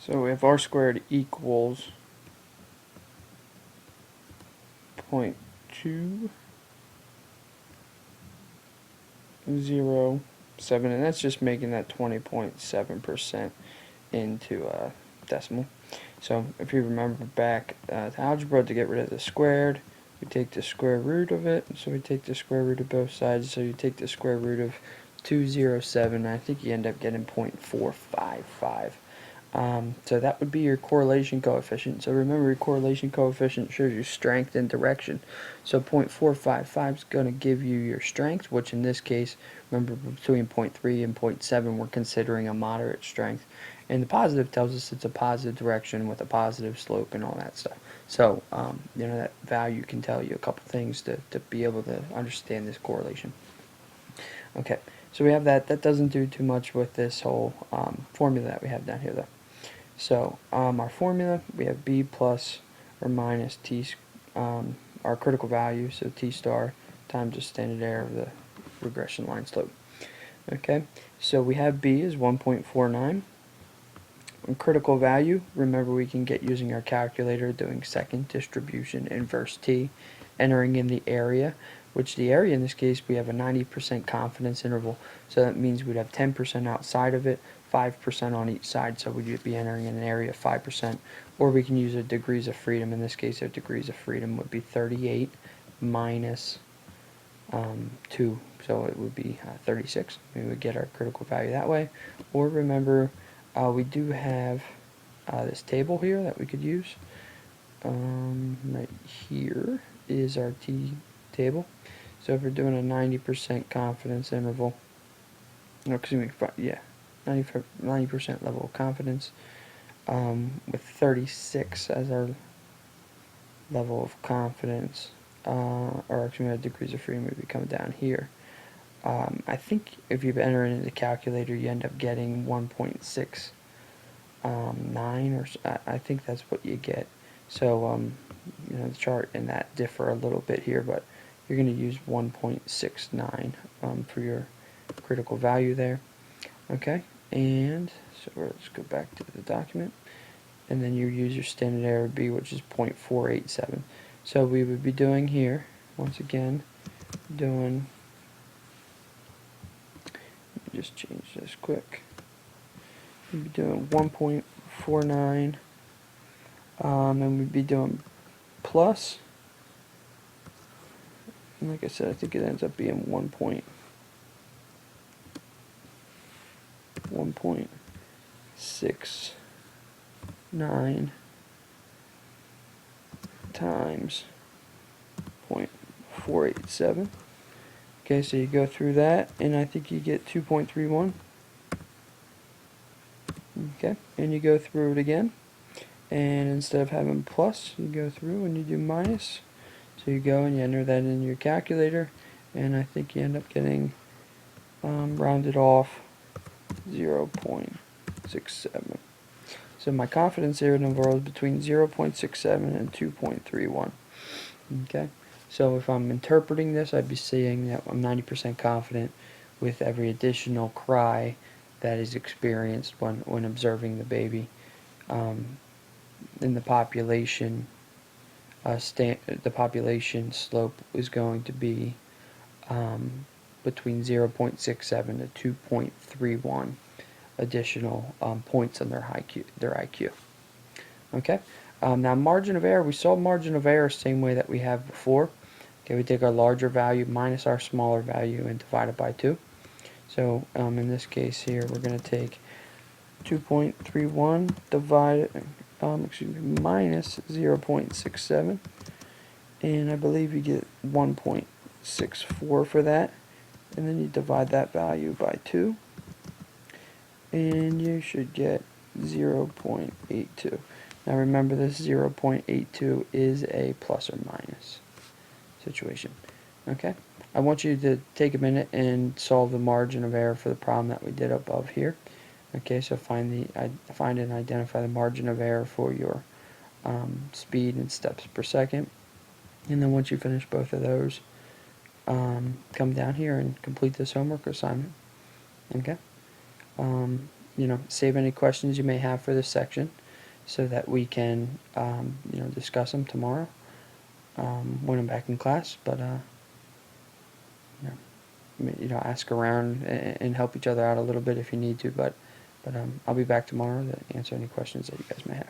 So if r squared equals 0.207, and that's just making that 20.7% into decimal. So if you remember back to algebra, to get rid of the squared, we take the square root of it, so we take the square root of both sides, so you take the square root of 207, I think you end up getting 0.455. So that would be your correlation coefficient. So remember, your correlation coefficient shows you strength and direction. So 0.455 is going to give you your strength, which in this case, remember, between 0.3 and 0.7, we're considering a moderate strength. And the positive tells us it's a positive direction with a positive slope and all that stuff. So, that value can tell you a couple things to be able to understand this correlation. Okay, so we have that. That doesn't do too much with this whole formula that we have down here, though. So our formula, we have b plus or minus t, our critical value, so t star times the standard error of the regression line slope. Okay, so we have b is 1.49. And critical value, remember we can get using our calculator, doing second distribution inverse t, entering in the area, which the area in this case we have a 90% confidence interval, so that means we'd have 10% outside of it, 5% on each side, so we'd be entering in an area of 5%, or we can use a degrees of freedom. In this case, our degrees of freedom would be 38 minus 2, so it would be 36. We would get our critical value that way. Or remember, we do have this table here that we could use. Right here is our t table. So if we're doing a 90% confidence interval, no, excuse me, yeah, 90% level of confidence, with 36 as our level of confidence, or actually our degrees of freedom would be coming down here. I think if you enter it into the calculator, you end up getting 1.69, or I think that's what you get. So the chart and that differ a little bit here, but you're going to use 1.69 for your critical value there. Okay, and so let's go back to the document, and then you use your standard error b, which is 0.487. So we would be doing here, once again, doing, let me just change this quick, we'd be doing 1.49, and we'd be doing plus, and like I said, I think it ends up being 1.69 times 0.487. Okay, so you go through that, and I think you get 2.31. Okay, and you go through it again, and instead of having plus, you go through and you do minus. So you go and you enter that in your calculator, and I think you end up getting rounded off 0.67. So my confidence interval is between 0.67 and 2.31. Okay, so if I'm interpreting this, I'd be saying that I'm 90% confident with every additional cry that is experienced when observing the baby. In the population, the population slope is going to be between 0.67 to 2.31 additional points on their IQ. Okay. Now margin of error, we saw margin of error same way that we have before. Okay, we take our larger value minus our smaller value and divide it by 2. So in this case here, we're going to take 2.31 divided, minus 0.67, and I believe you get 1.64 for that, and then you divide that value by 2, and you should get 0.82. Now remember, this 0.82 is a plus or minus situation. Okay, I want you to take a minute and solve the margin of error for the problem that we did above here. Okay, so find and identify the margin of error for your speed in steps per second, and then once you finish both of those, come down here and complete this homework assignment. Okay. save any questions you may have for this section so that we can, discuss them tomorrow when I'm back in class. But, ask around and help each other out a little bit if you need to. But I'll be back tomorrow to answer any questions that you guys may have.